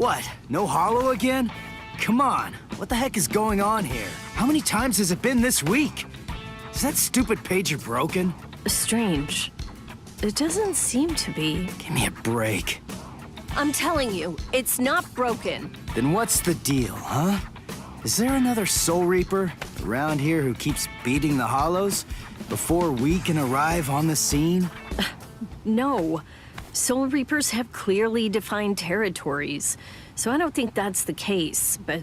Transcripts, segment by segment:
What? No hollow again? Come on, what the heck is going on here? How many times has it been this week? Is that stupid pager broken? Strange. It doesn't seem to be. Give me a break. I'm telling you, it's not broken. Then what's the deal, huh? Is there another Soul Reaper around here who keeps beating the hollows before we can arrive on the scene? No. Soul Reapers have clearly defined territories, so I don't think that's the case, but...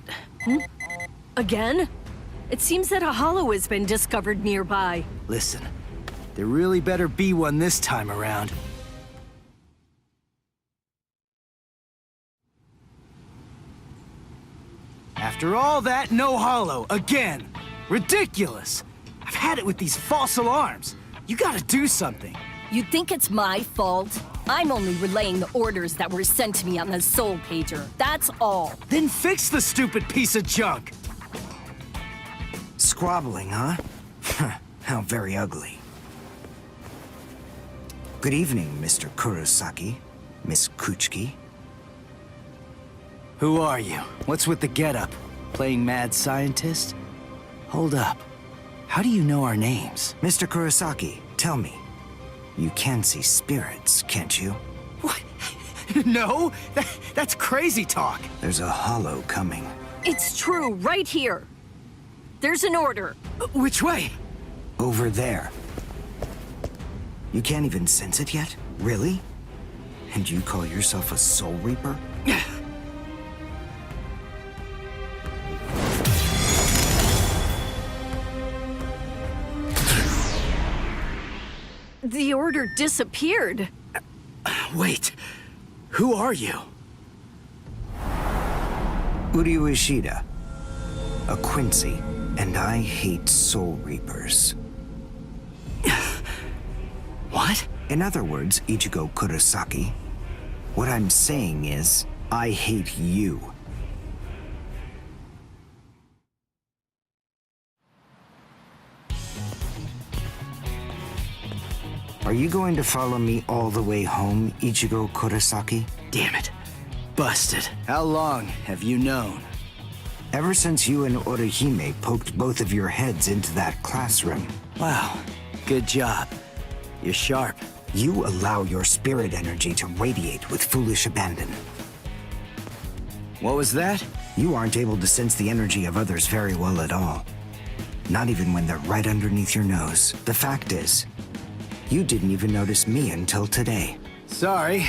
Again? It seems that a hollow has been discovered nearby. Listen, there really better be one this time around. After all that, no hollow, again! Ridiculous! I've had it with these false alarms. You gotta do something. You think it's my fault? I'm only relaying the orders that were sent to me on the Soul Pager. That's all. Then fix the stupid piece of junk! Squabbling, huh? How very ugly. Good evening, Mr. Kurosaki, Miss Kuchiki. Who are you? What's with the getup? Playing mad scientist? Hold up. How do you know our names? Mr. Kurosaki, tell me. You can see spirits, can't you? What? No? That's crazy talk. There's a hollow coming. It's true, right here. There's an order. Which way? Over there. You can't even sense it yet? Really? And you call yourself a Soul Reaper? The order disappeared. Wait. Who are you? Uryu Ishida. A Quincy. And I hate Soul Reapers. What? In other words, Ichigo Kurosaki, what I'm saying is, I hate you. Are you going to follow me all the way home, Ichigo Kurosaki? Damn it. Busted. How long have you known? Ever since you and Orihime poked both of your heads into that classroom. Wow. Good job. You're sharp. You allow your spirit energy to radiate with foolish abandon. What was that? You aren't able to sense the energy of others very well at all. Not even when they're right underneath your nose. The fact is, you didn't even notice me until today. Sorry.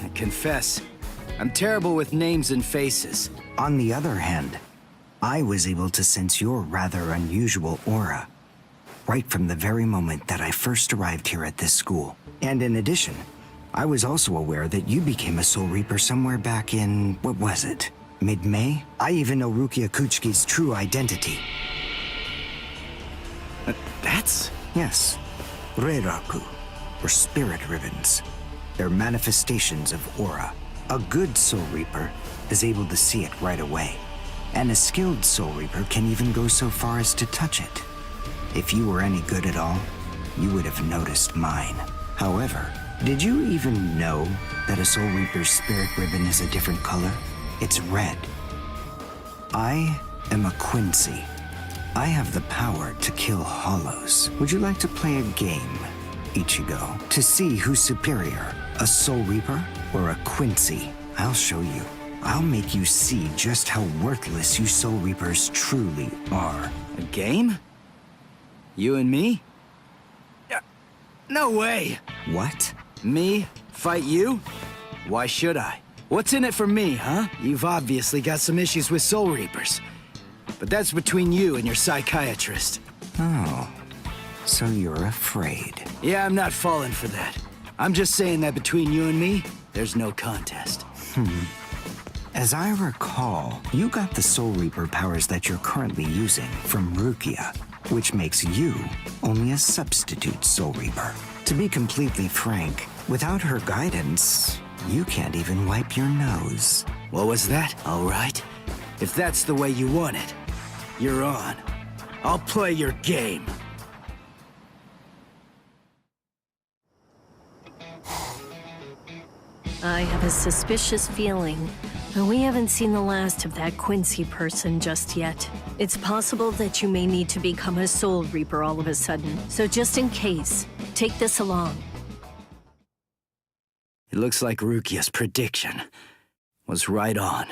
I confess. I'm terrible with names and faces. On the other hand, I was able to sense your rather unusual aura, right from the very moment that I first arrived here at this school. And in addition, I was also aware that you became a Soul Reaper somewhere back in, what was it? Mid-May? I even know Rukia Kuchiki's true identity. That's... Yes. Reiraku, or spirit ribbons. They're manifestations of aura. A good Soul Reaper is able to see it right away. And a skilled Soul Reaper can even go so far as to touch it. If you were any good at all, you would have noticed mine. However, did you even know that a Soul Reaper's spirit ribbon is a different color? It's red. I am a Quincy. I have the power to kill hollows. Would you like to play a game, Ichigo, to see who's superior, a Soul Reaper or a Quincy? I'll show you. I'll make you see just how worthless you Soul Reapers truly are. A game? You and me? No way! What? Me? Fight you? Why should I? What's in it for me, huh? You've obviously got some issues with Soul Reapers. But that's between you and your psychiatrist. Oh, so you're afraid. Yeah, I'm not falling for that. I'm just saying that between you and me, there's no contest. As I recall, you got the Soul Reaper powers that you're currently using from Rukia, which makes you only a substitute Soul Reaper. To be completely frank, without her guidance, you can't even wipe your nose. What was that? All right. If that's the way you want it, you're on. I'll play your game. I have a suspicious feeling But we haven't seen the last of that Quincy person just yet. It's possible that you may need to become a Soul Reaper all of a sudden. So just in case, take this along. It looks like Rukia's prediction was right on.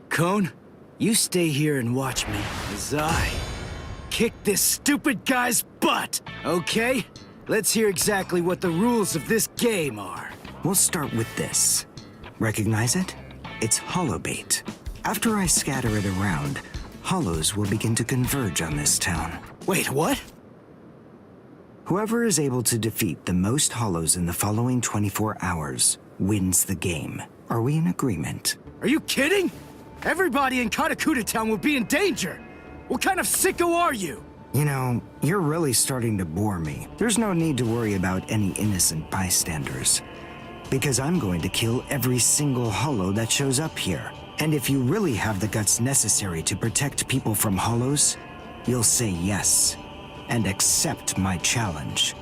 Cone, you stay here and watch me as I kick this stupid guy's butt, okay? Let's hear exactly what the rules of this game are. We'll start with this. Recognize it? It's holobait. After I scatter it around, hollows will begin to converge on this town. Wait, what? Whoever is able to defeat the most hollows in the following 24 hours wins the game. Are we in agreement? Are you kidding? Everybody in Katakuta Town will be in danger. What kind of sicko are you? You know, you're really starting to bore me. There's no need to worry about any innocent bystanders. Because I'm going to kill every single hollow that shows up here. And if you really have the guts necessary to protect people from hollows, you'll say yes and accept my challenge.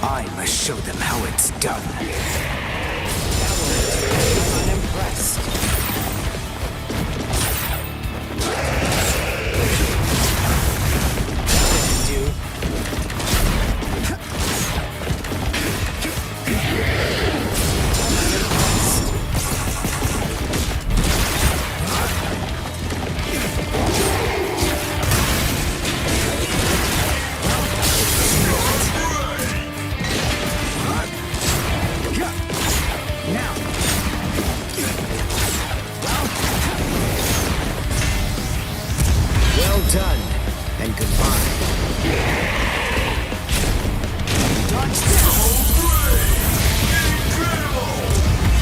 I must show them how it's done. I'm unimpressed. Dude. Well done, and goodbye.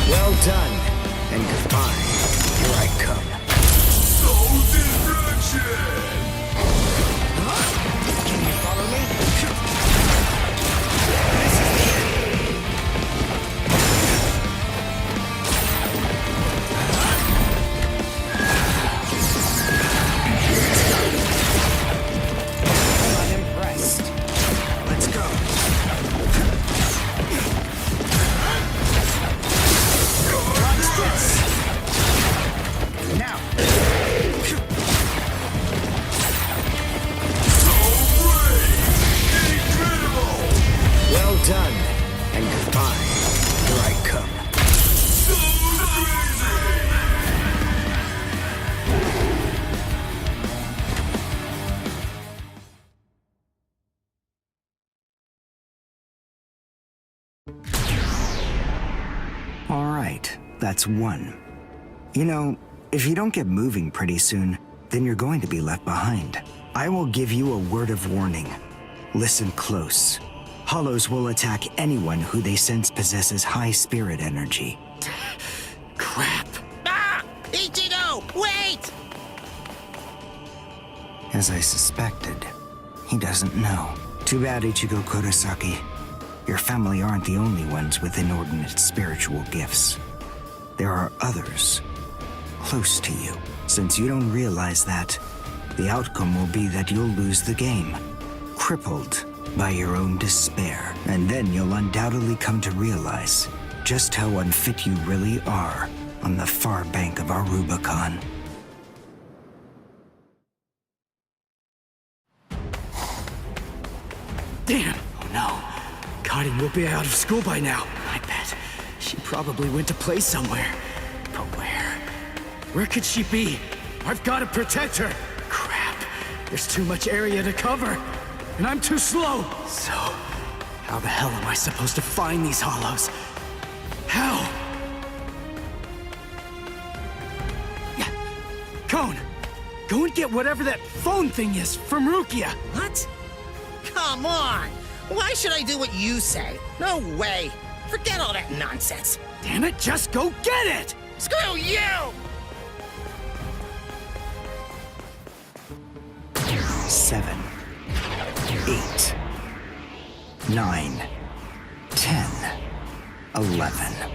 Well done, and goodbye. Here I come. Can you follow me? Unimpressed. Let's go. Now. Well done, and goodbye. Here I come. All right, that's one. You know, if you don't get moving pretty soon, then you're going to be left behind. I will give you a word of warning. Listen close. Hollows will attack anyone who they sense possesses high spirit energy. Crap. Ah! Ichigo, wait! As I suspected, he doesn't know. Too bad, Ichigo Kurosaki. Your family aren't the only ones with inordinate spiritual gifts. There are others close to you. Since you don't realize that, the outcome will be that you'll lose the game, crippled by your own despair. And then you'll undoubtedly come to realize just how unfit you really are on the far bank of our Rubicon. Damn. Oh no. Karin will be out of school by now. I bet. She probably went to play somewhere. But where? Where could she be? I've got to protect her. Crap. There's too much area to cover. And I'm too slow. So, how the hell am I supposed to find these hollows? How? Cone, go and get whatever that phone thing is from Rukia. What? Come on! Why should I do what you say? No way! Forget all that nonsense! Damn it, just go get it! Screw you! 7, 8, 9, 10. 11.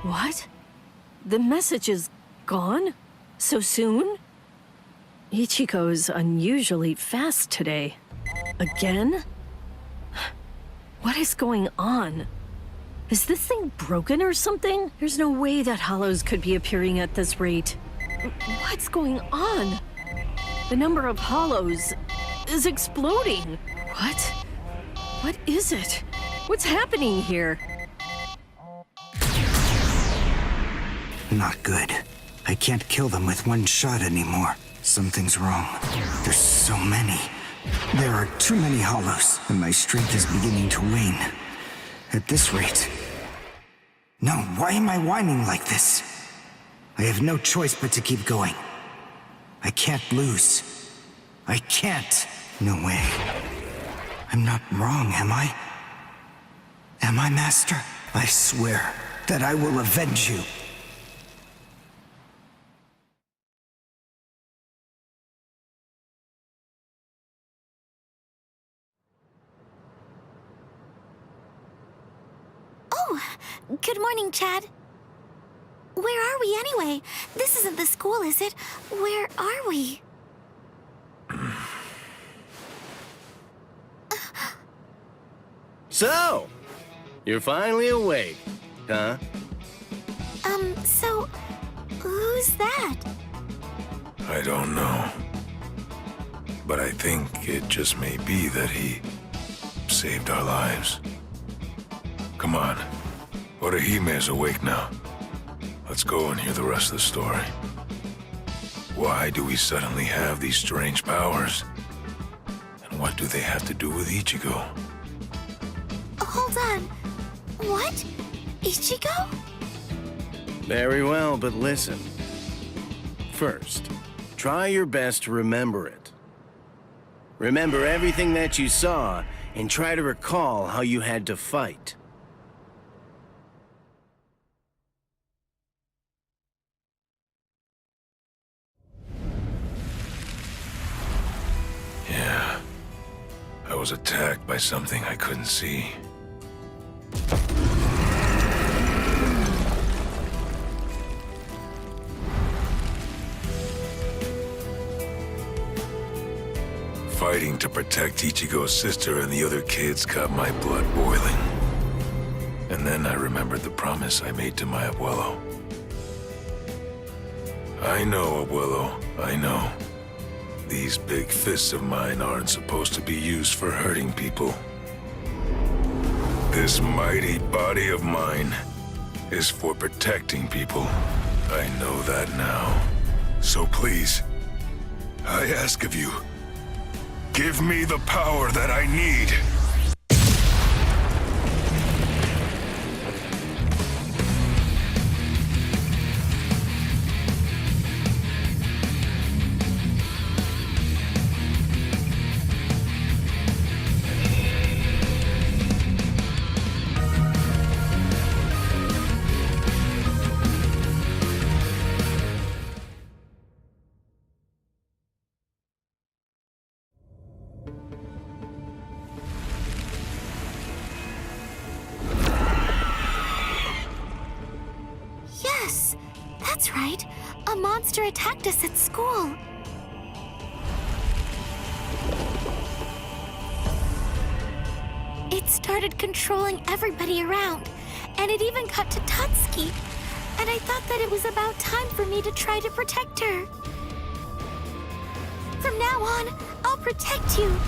What? The message is gone? So soon? Ichigo's unusually fast today. Again? What is going on? Is this thing broken or something? There's no way that hollows could be appearing at this rate. What's going on? The number of hollows is exploding. What? What is it? What's happening here? Not good. I can't kill them with one shot anymore. Something's wrong. There's so many. There are too many hollows, and my strength is beginning to wane. At this rate... No, why am I whining like this? I have no choice but to keep going. I can't lose. I can't. No way. I'm not wrong, am I? Am I, Master? I swear that I will avenge you. Good morning, Chad. Where are we anyway? This isn't the school, is it? Where are we? So, you're finally awake, huh? So, who's that? I don't know. But I think it just may be that he saved our lives. Come on. Orehime's awake now. Let's go and hear the rest of the story. Why do we suddenly have these strange powers? And what do they have to do with Ichigo? Hold on. What? Ichigo? Very well, but listen. First, try your best to remember it. Remember everything that you saw, and try to recall how you had to fight. Yeah. I was attacked by something I couldn't see. Fighting to protect Ichigo's sister and the other kids got my blood boiling. And then I remembered the promise I made to my abuelo. I know, abuelo, I know. These big fists of mine aren't supposed to be used for hurting people. This mighty body of mine is for protecting people. I know that now. So please, I ask of you, give me the power that I need. Yes, that's right. A monster attacked us at school. It started controlling everybody around, and it even got to Tatsuki. And I thought that it was about time for me to try to protect her. From now on, I'll protect you.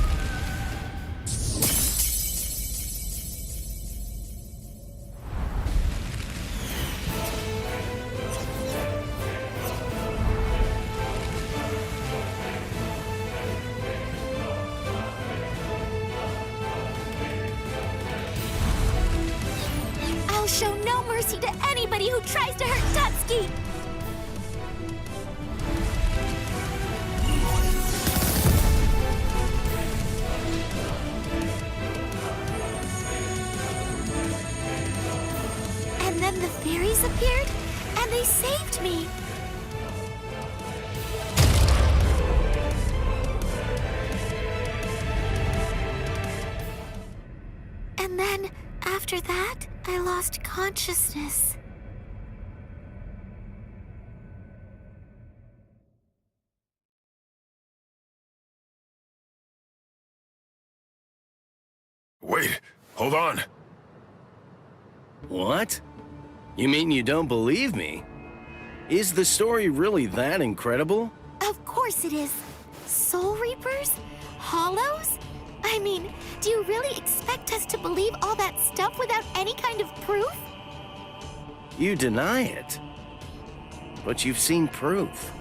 I'll show no mercy to anybody who tries to hurt Tatsuki! And then the fairies appeared? me. And then, after that, I lost consciousness. Wait, hold on. What? You mean you don't believe me? Is the story really that incredible? Of course it is. Soul Reapers? Hollows? I mean, do you really expect us to believe all that stuff without any kind of proof? You deny it. But you've seen proof.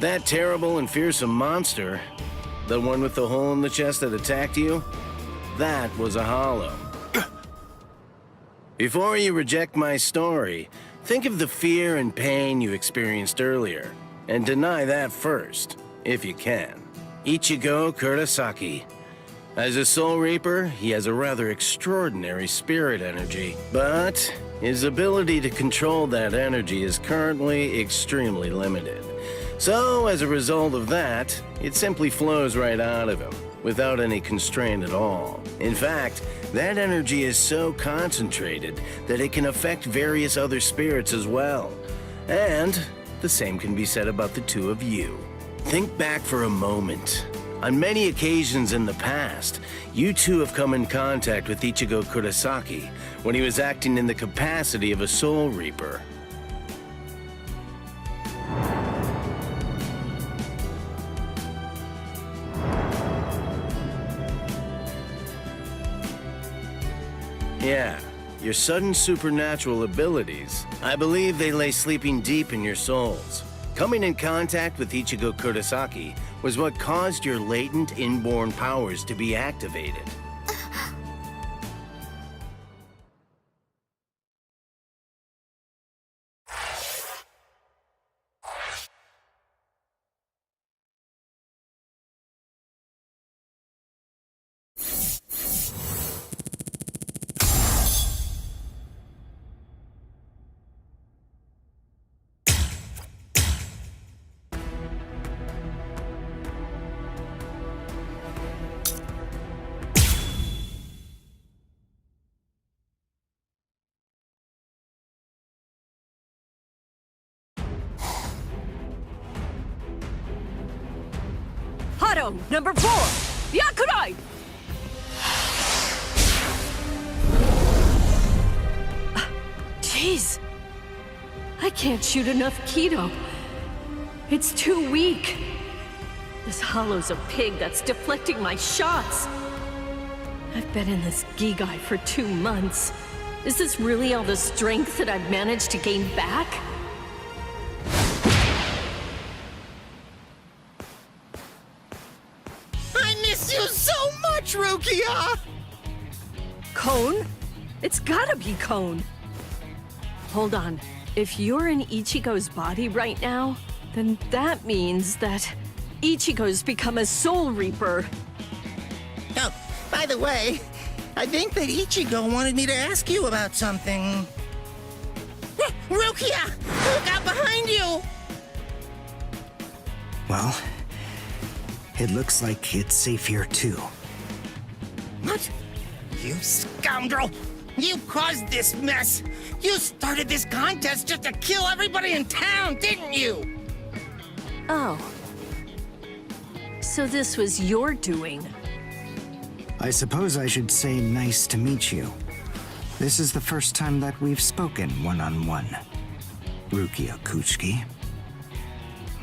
That terrible and fearsome monster, the one with the hole in the chest that attacked you, that was a hollow. Before you reject my story, think of the fear and pain you experienced earlier, and deny that first, if you can. Ichigo Kurosaki. As a Soul Reaper, he has a rather extraordinary spirit energy, but his ability to control that energy is currently extremely limited. So, as a result of that, it simply flows right out of him, without any constraint at all. In fact, that energy is so concentrated that it can affect various other spirits as well. And the same can be said about the two of you. Think back for a moment. On many occasions in the past, you two have come in contact with Ichigo Kurosaki when he was acting in the capacity of a Soul Reaper. Yeah, your sudden supernatural abilities, I believe they lay sleeping deep in your souls. Coming in contact with Ichigo Kurosaki was what caused your latent inborn powers to be activated. Hado, number 4! Yakurai! Jeez. I can't shoot enough Kido. It's too weak. This hollow's a pig that's deflecting my shots. I've been in this Gigai for 2 months. Is this really all the strength that I've managed to gain back? I miss you so much, Rukia! Cone? It's gotta be Cone. Hold on. If you're in Ichigo's body right now, then that means that Ichigo's become a Soul Reaper. Oh, by the way, I think that Ichigo wanted me to ask you about something. Rukia! Look out behind you! Well, it looks like it's safe here too. What? You scoundrel! You caused this mess! You started this contest just to kill everybody in town, didn't you? Oh. So this was your doing. I suppose I should say nice to meet you. This is the first time that we've spoken one-on-one. Rukia Kuchiki.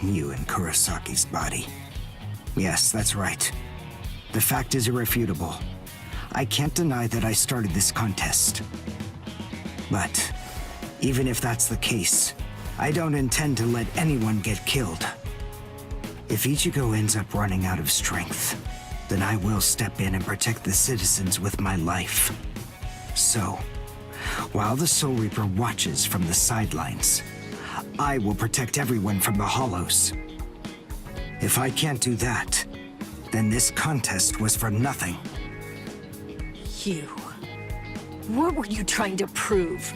You in Kurosaki's body. Yes, that's right. The fact is irrefutable. I can't deny that I started this contest. But even if that's the case, I don't intend to let anyone get killed. If Ichigo ends up running out of strength, then I will step in and protect the citizens with my life. So, while the Soul Reaper watches from the sidelines, I will protect everyone from the Hollows. If I can't do that, then this contest was for nothing. You. What were you trying to prove?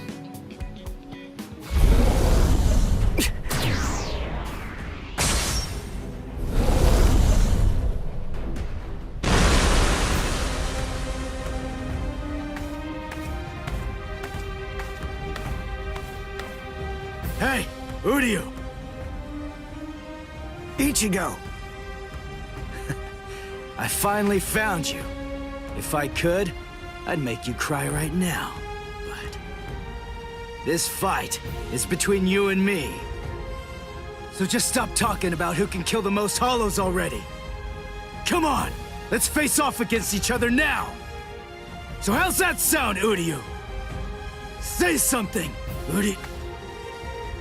Uryu! Ichigo! I finally found you. If I could, I'd make you cry right now. But this fight is between you and me. So just stop talking about who can kill the most hollows already. Come on, let's face off against each other now. So how's that sound, Uryu? Say something, Uryu.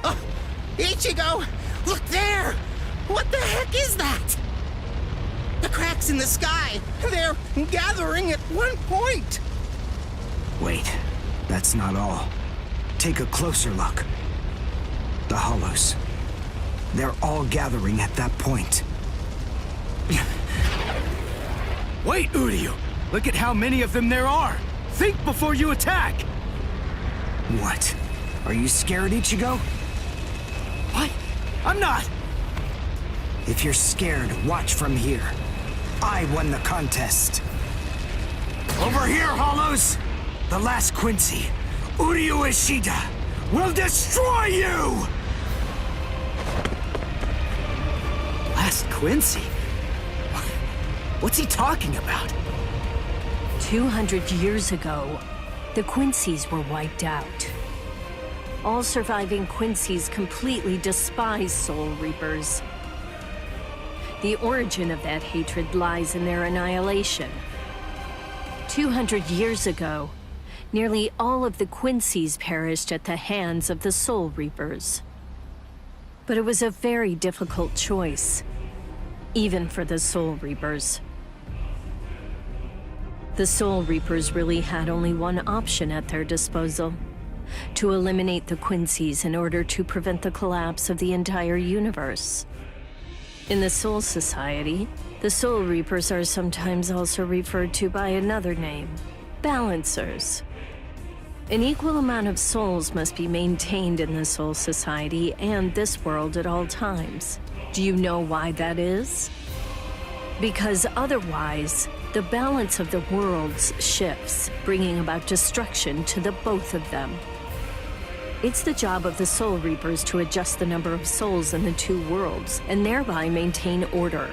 Oh, Ichigo! Look there! What the heck is that? The cracks in the sky, they're gathering at one point. Wait, that's not all. Take a closer look. The hollows. They're all gathering at that point. Wait, Uryu! Look at how many of them there are! Think before you attack! What? Are you scared, Ichigo? What? I'm not! If you're scared, watch from here. I won the contest. Over here, Hollows! The last Quincy, Uryu Ishida, will destroy you! Last Quincy? What's he talking about? 200 years ago, the Quincy's were wiped out. All surviving Quincy's completely despise Soul Reapers. The origin of that hatred lies in their annihilation. 200 years ago, nearly all of the Quincy's perished at the hands of the Soul Reapers. But it was a very difficult choice, even for the Soul Reapers. The Soul Reapers really had only one option at their disposal: to eliminate the Quincy's in order to prevent the collapse of the entire universe. In the Soul Society, the Soul Reapers are sometimes also referred to by another name: Balancers. An equal amount of souls must be maintained in the Soul Society and this world at all times. Do you know why that is? Because otherwise, the balance of the worlds shifts, bringing about destruction to the both of them. It's the job of the Soul Reapers to adjust the number of souls in the two worlds, and thereby maintain order.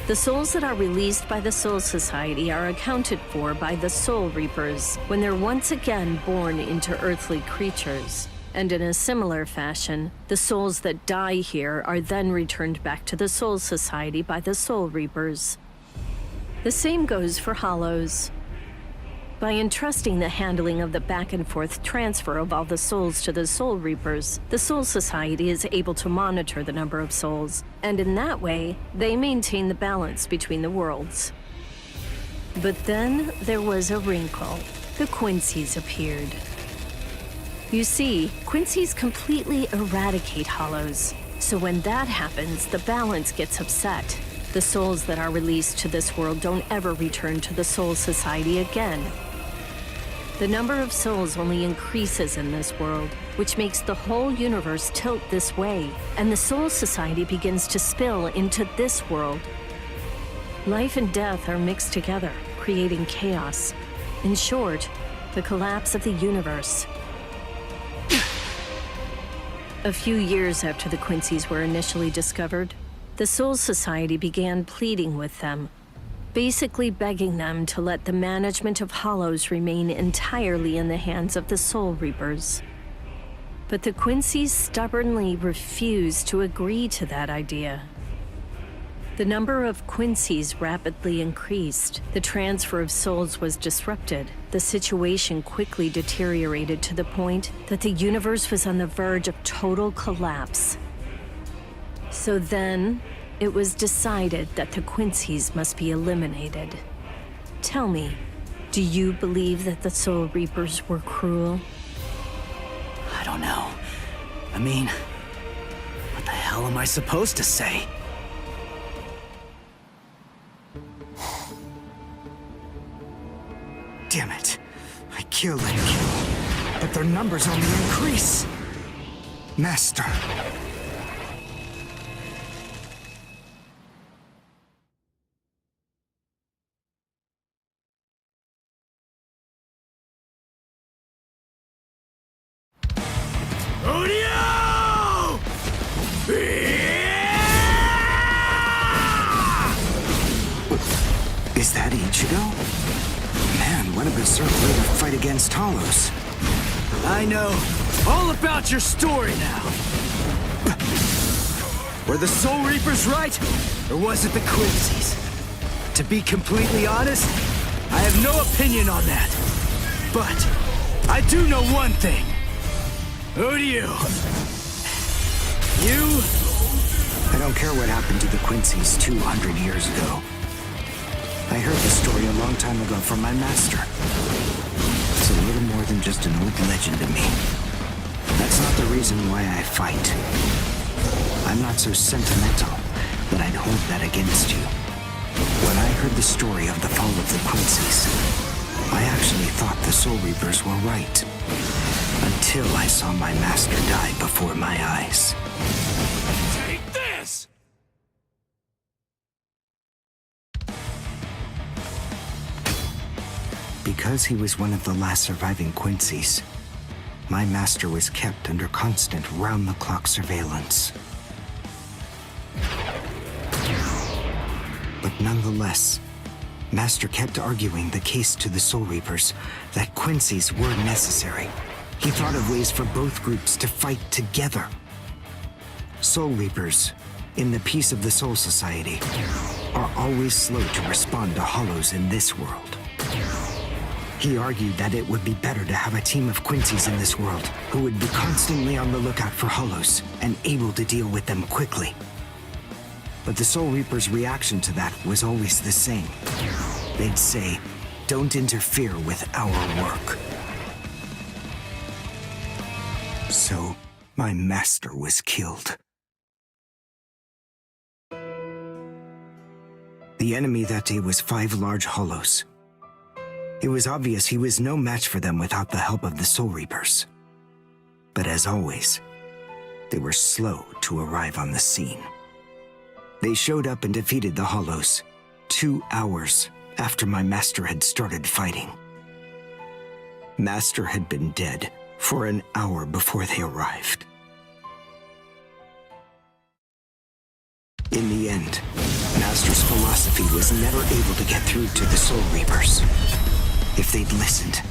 The souls that are released by the Soul Society are accounted for by the Soul Reapers when they're once again born into earthly creatures. And in a similar fashion, the souls that die here are then returned back to the Soul Society by the Soul Reapers. The same goes for Hollows. By entrusting the handling of the back-and-forth transfer of all the souls to the Soul Reapers, the Soul Society is able to monitor the number of souls, and in that way, they maintain the balance between the worlds. But then there was a wrinkle. The Quincy's appeared. You see, Quincy's completely eradicate Hollows, so when that happens, the balance gets upset. The souls that are released to this world don't ever return to the Soul Society again. The number of souls only increases in this world, which makes the whole universe tilt this way, and the Soul Society begins to spill into this world. Life and death are mixed together, creating chaos. In short, the collapse of the universe. A few years after the Quincy's were initially discovered, the Soul Society began pleading with them, basically begging them to let the management of Hollows remain entirely in the hands of the Soul Reapers. But the Quincy's stubbornly refused to agree to that idea. The number of Quincy's rapidly increased. The transfer of souls was disrupted. The situation quickly deteriorated to the point that the universe was on the verge of total collapse. So then, it was decided that the Quincy's must be eliminated. Tell me, do you believe that the Soul Reapers were cruel? I don't know. I mean, what the hell am I supposed to say? Damn it. I killed and killed, but their numbers only increase. Master. Uryu! Is that Ichigo? Man, what a berserk way to fight against Hollows. I know all about your story now. Were the Soul Reapers right, or was it the Quincy's? To be completely honest, I have no opinion on that. But I do know one thing. Who do you? You? I don't care what happened to the Quincy's 200 years ago. I heard the story a long time ago from my master. It's a little more than just an old legend to me. That's not the reason why I fight. I'm not so sentimental that I'd hold that against you. When I heard the story of the fall of the Quincy's, I actually thought the Soul Reapers were right. Until I saw my master die before my eyes. Take this! Because he was one of the last surviving Quincy's, my master was kept under constant round-the-clock surveillance. But nonetheless, Master kept arguing the case to the Soul Reapers that Quincy's were necessary. He thought of ways for both groups to fight together. Soul Reapers, in the peace of the Soul Society, are always slow to respond to Hollows in this world. He argued that it would be better to have a team of Quincy's in this world who would be constantly on the lookout for Hollows and able to deal with them quickly. But the Soul Reapers' reaction to that was always the same. They'd say, "Don't interfere with our work." So, my master was killed. The enemy that day was 5 large Hollows. It was obvious he was no match for them without the help of the Soul Reapers. But as always, they were slow to arrive on the scene. They showed up and defeated the Hollows 2 hours after my master had started fighting. Master had been dead for an hour before they arrived. In the end, Master's philosophy was never able to get through to the Soul Reapers. If they'd listened,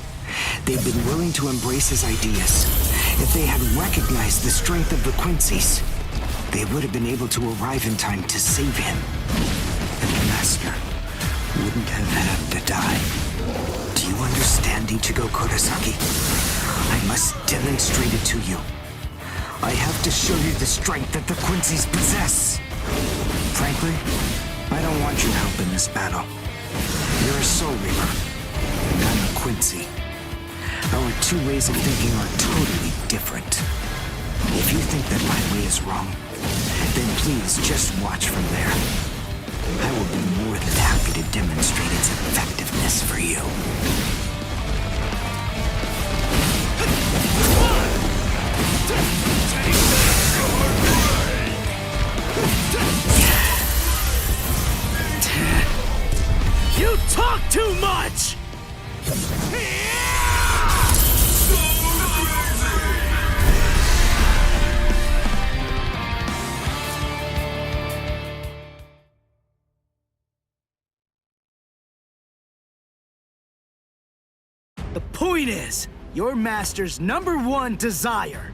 they'd been willing to embrace his ideas. If they had recognized the strength of the Quincy's, they would have been able to arrive in time to save him. And Master wouldn't have had to die. Do you understand, Ichigo Kurosaki? I must demonstrate it to you. I have to show you the strength that the Quincy's possess. Frankly, I don't want your help in this battle. You're a Soul Reaper, and I'm a Quincy. Our 2 ways of thinking are totally different. If you think that my way is wrong, then please just watch from there. I will be more than happy to demonstrate its effectiveness for you. You talk too much! The point is, your master's #1 desire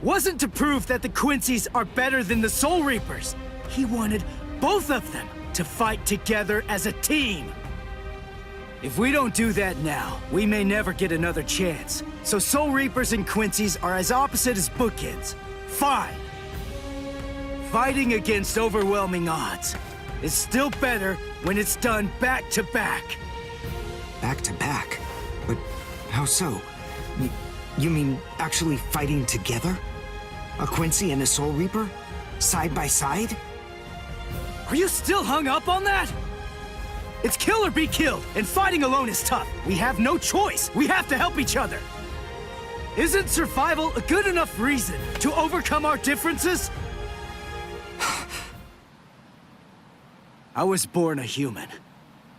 wasn't to prove that the Quincy's are better than the Soul Reapers. He wanted both of them to fight together as a team. If we don't do that now, we may never get another chance. So Soul Reapers and Quincy's are as opposite as bookends. Fine. Fighting against overwhelming odds is still better when it's done back to back. Back to back? But how so? You mean actually fighting together? A Quincy and a Soul Reaper? Side by side? Are you still hung up on that? It's kill or be killed, and fighting alone is tough. We have no choice. We have to help each other. Isn't survival a good enough reason to overcome our differences? I was born a human.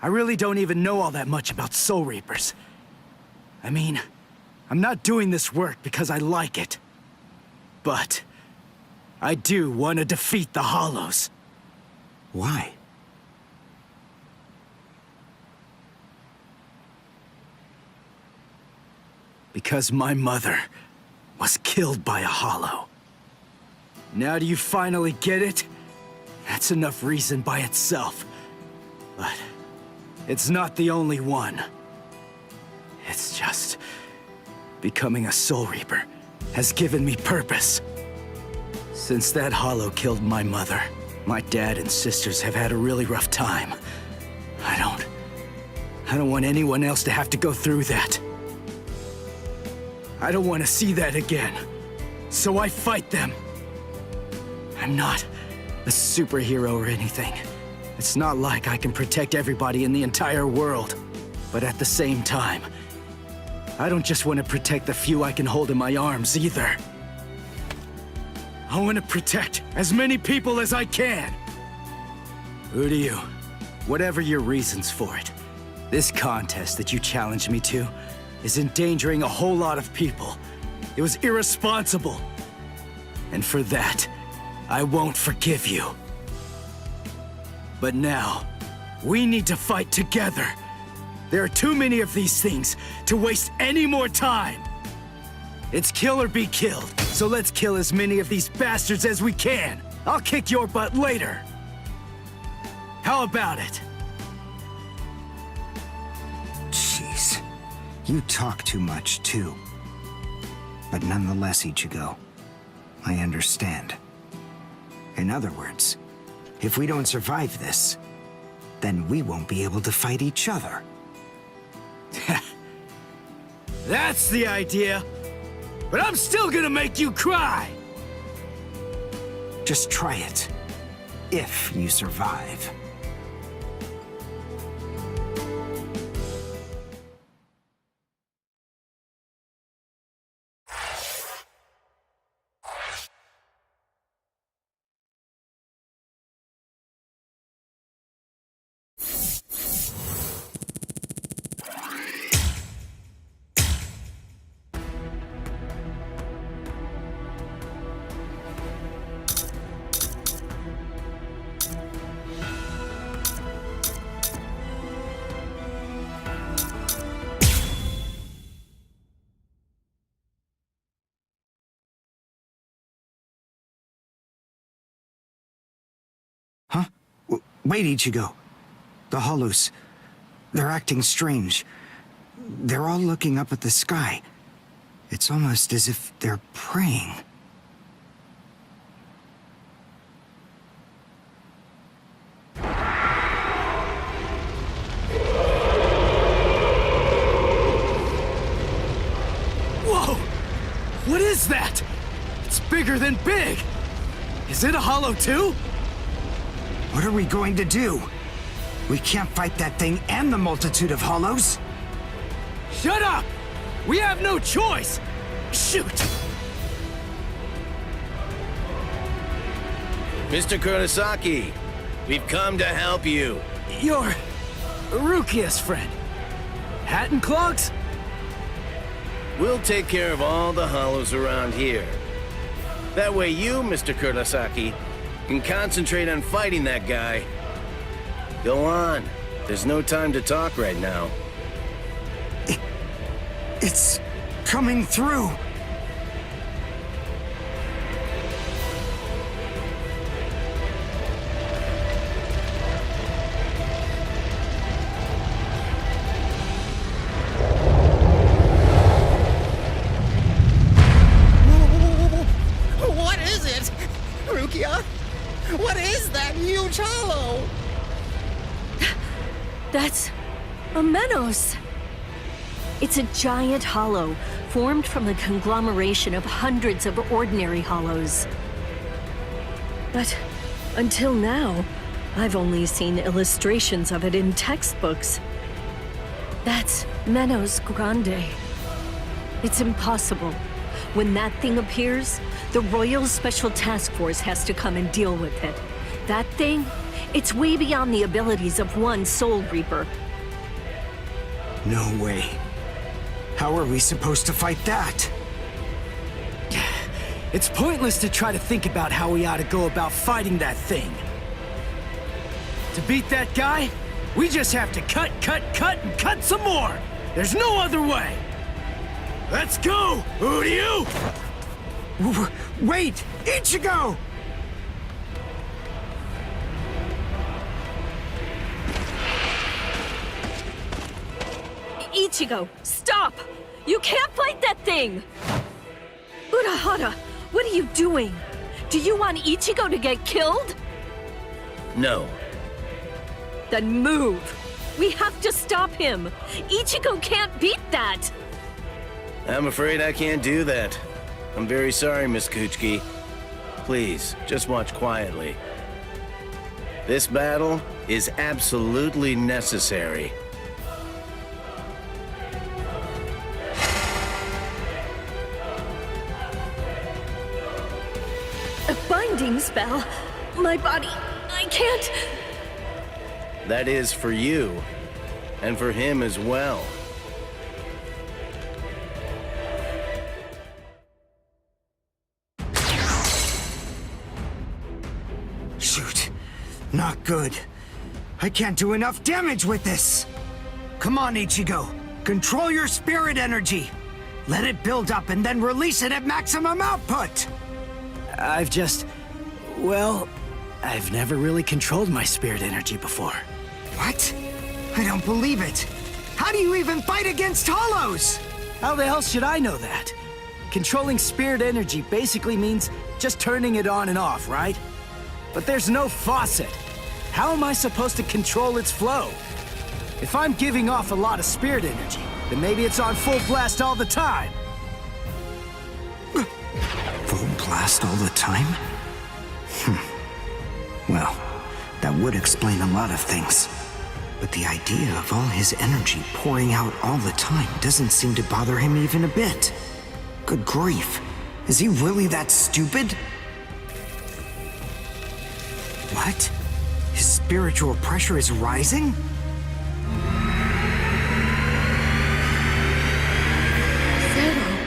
I really don't even know all that much about Soul Reapers. I mean, I'm not doing this work because I like it. But I do want to defeat the Hollows. Why? Because my mother was killed by a Hollow. Now do you finally get it? That's enough reason by itself. But it's not the only one. It's just... becoming a Soul Reaper has given me purpose. Since that Hollow killed my mother, my dad and sisters have had a really rough time. I don't want anyone else to have to go through that. I don't want to see that again. So I fight them. I'm not a superhero or anything. It's not like I can protect everybody in the entire world. But at the same time, I don't just want to protect the few I can hold in my arms either. I want to protect as many people as I can. Who do you? Whatever your reasons for it, this contest that you challenged me to is endangering a whole lot of people. It was irresponsible. And for that, I won't forgive you. But now, we need to fight together. There are too many of these things to waste any more time. It's kill or be killed, so let's kill as many of these bastards as we can. I'll kick your butt later. How about it? Jeez. You talk too much, too. But nonetheless, Ichigo, I understand. In other words, if we don't survive this, then we won't be able to fight each other. That's the idea. But I'm still gonna make you cry. Just try it. If you survive. Huh? Wait, Ichigo. The Hollows. They're acting strange. They're all looking up at the sky. It's almost as if they're praying. Whoa! What is that? It's bigger than big! Is it a Hollow too? What are we going to do? We can't fight that thing and the multitude of Hollows. Shut up! We have no choice! Shoot! Mr. Kurosaki, we've come to help you. You're Rukia's friend. Hat and clogs? We'll take care of all the Hollows around here. That way you, Mr. Kurosaki, can concentrate on fighting that guy. Go on. There's no time to talk right now. It's coming through. What is it? Rukia? What is that huge hollow? That's a Menos. It's a giant hollow formed from the conglomeration of hundreds of ordinary hollows. But until now, I've only seen illustrations of it in textbooks. That's Menos Grande. It's impossible. When that thing appears, the Royal Special Task Force has to come and deal with it. That thing, it's way beyond the abilities of one Soul Reaper. No way. How are we supposed to fight that? It's pointless to try to think about how we ought to go about fighting that thing. To beat that guy, we just have to cut, and cut some more. There's no other way. Let's go! Uryu! Wait! Ichigo! Ichigo, stop! You can't fight that thing! Urahara, what are you doing? Do you want Ichigo to get killed? No. Then move! We have to stop him! Ichigo can't beat that! I'm afraid I can't do that. I'm very sorry, Miss Kuchiki. Please, just watch quietly. This battle is absolutely necessary. A binding spell? My body... I can't... That is for you, and for him as well. Shoot. Not good. I can't do enough damage with this. Come on, Ichigo. Control your spirit energy. Let it build up and then release it at maximum output. Well, I've never really controlled my spirit energy before. What? I don't believe it. How do you even fight against hollows? How the hell should I know that? Controlling spirit energy basically means just turning it on and off, right? But there's no faucet. How am I supposed to control its flow? If I'm giving off a lot of spirit energy, then maybe it's on full blast all the time. Full blast all the time? Well, that would explain a lot of things. But the idea of all his energy pouring out all the time doesn't seem to bother him even a bit. Good grief. Is he really that stupid? What? His spiritual pressure is rising? Zero.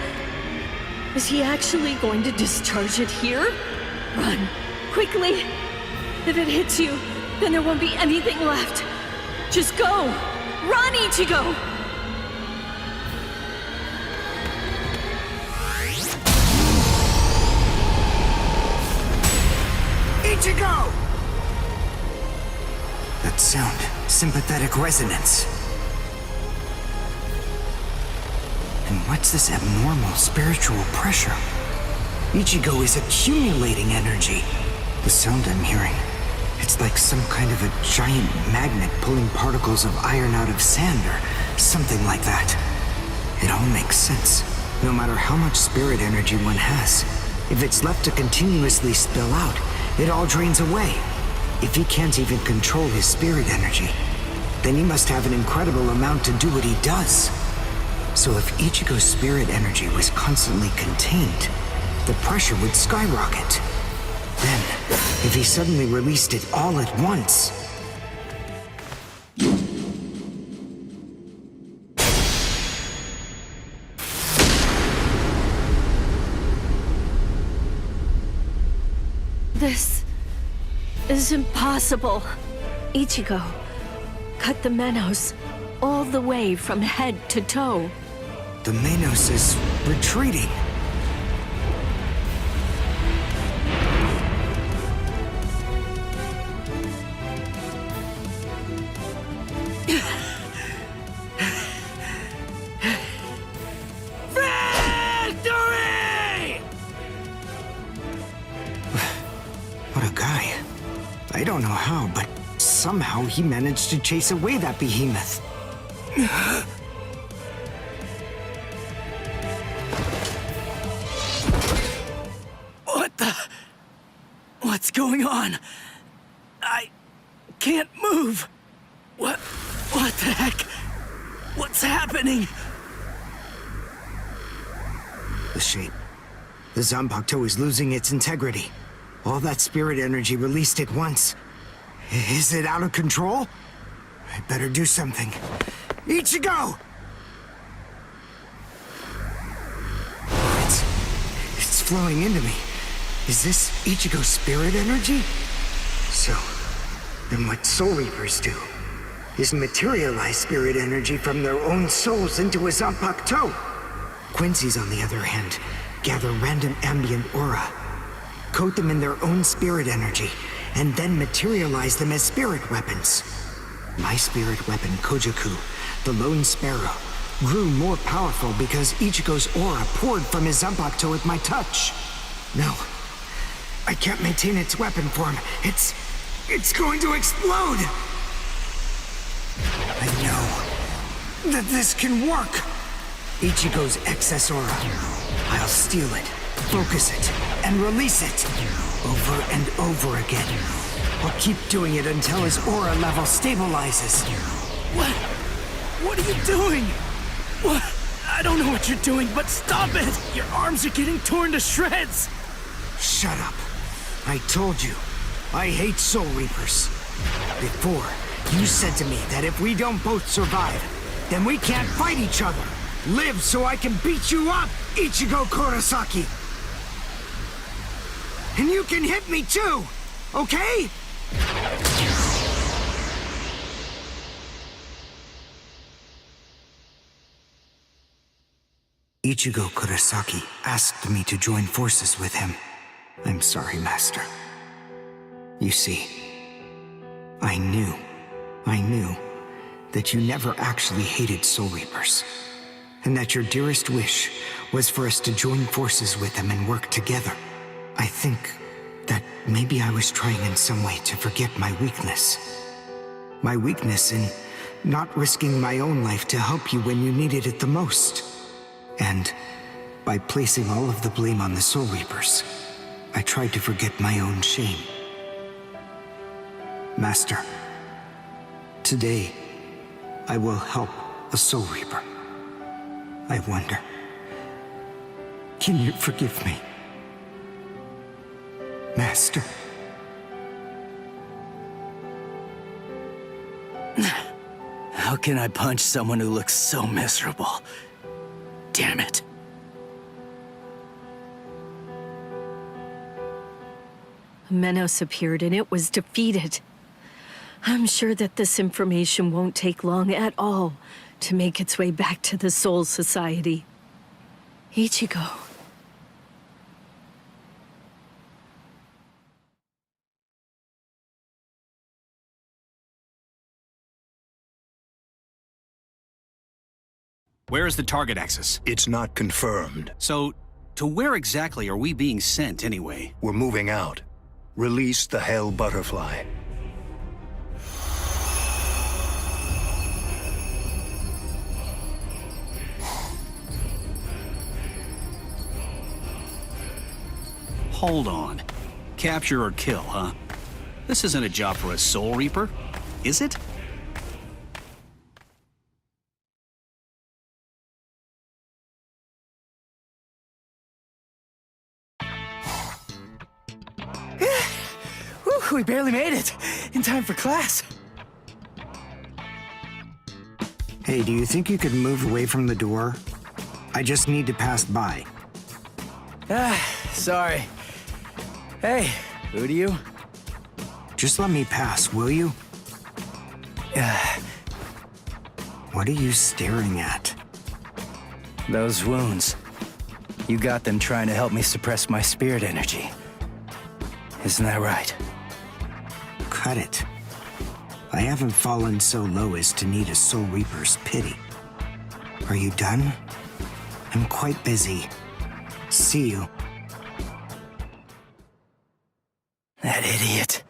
Is he actually going to discharge it here? Run. Quickly. If it hits you, then there won't be anything left. Just go! Run, Ichigo! Ichigo! That sound, sympathetic resonance. And what's this abnormal spiritual pressure? Ichigo is accumulating energy. The sound I'm hearing, it's like some kind of a giant magnet pulling particles of iron out of sand or something like that. It all makes sense. No matter how much spirit energy one has, if it's left to continuously spill out, it all drains away. If he can't even control his spirit energy, then he must have an incredible amount to do what he does. So if Ichigo's spirit energy was constantly contained, the pressure would skyrocket. Then, if he suddenly released it all at once... This is impossible. Ichigo, cut the Menos all the way from head to toe. The Menos is retreating. Victory! What a guy. I don't know how, but somehow he managed to chase away that behemoth. What the... What's going on? I can't move. What the heck? What's happening? The shape. The Zanpakuto is losing its integrity. All that spirit energy released at once. Is it out of control? I better do something. Ichigo! It's flowing into me. Is this Ichigo's spirit energy? So, then what Soul Reapers do is materialize spirit energy from their own souls into a Zanpakuto. Quincy's, on the other hand, gather random ambient aura, coat them in their own spirit energy, and then materialize them as spirit weapons. My spirit weapon, Kojaku, the Lone Sparrow, grew more powerful because Ichigo's aura poured from his Zanpakuto at my touch. No, I can't maintain its weapon form. It's going to explode! I know that this can work! Ichigo's excess aura. I'll steal it, focus it, and release it. Over and over again. I'll keep doing it until his aura level stabilizes. What? What are you doing? What? I don't know what you're doing, but stop it! Your arms are getting torn to shreds! Shut up. I told you, I hate Soul Reapers. Before, you said to me that if we don't both survive, then we can't fight each other. Live so I can beat you up, Ichigo Kurosaki! And you can hit me too, okay? Ichigo Kurosaki asked me to join forces with him. I'm sorry, Master. You see, I knew that you never actually hated Soul Reapers, and that your dearest wish was for us to join forces with them and work together. I think that maybe I was trying in some way to forget my weakness. My weakness in not risking my own life to help you when you needed it the most. And by placing all of the blame on the Soul Reapers, I tried to forget my own shame. Master, today, I will help a Soul Reaper. I wonder, can you forgive me? Master. How can I punch someone who looks so miserable? Damn it. Menos appeared and it was defeated. I'm sure that this information won't take long at all to make its way back to the Soul Society. Ichigo. Where is the target axis? It's not confirmed. So, to where exactly are we being sent anyway? We're moving out. Release the Hell Butterfly. Hold on. Capture or kill, huh? This isn't a job for a Soul Reaper, is it? Whew, we barely made it. In time for class. Hey, do you think you could move away from the door? I just need to pass by. Sorry. Hey, who do you? Just let me pass, will you? What are you staring at? Those wounds. You got them trying to help me suppress my spirit energy. Isn't that right? Cut it. I haven't fallen so low as to need a Soul Reaper's pity. Are you done? I'm quite busy. See you. That idiot.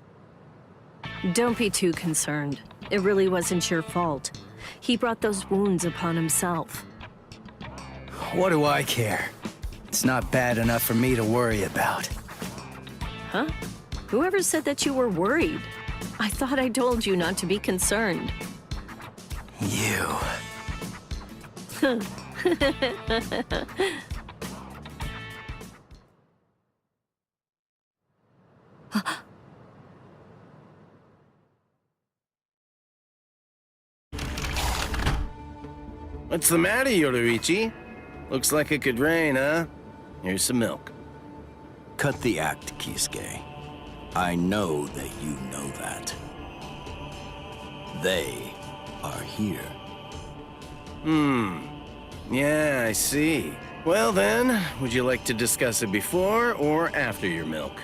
Don't be too concerned. It really wasn't your fault. He brought those wounds upon himself. What do I care? It's not bad enough for me to worry about. Huh? Whoever said that you were worried? I thought I told you not to be concerned. You. What's the matter, Yoruichi? Looks like it could rain, huh? Here's some milk. Cut the act, Kisuke. I know that you know that. They are here. Yeah, I see. Well then, would you like to discuss it before or after your milk?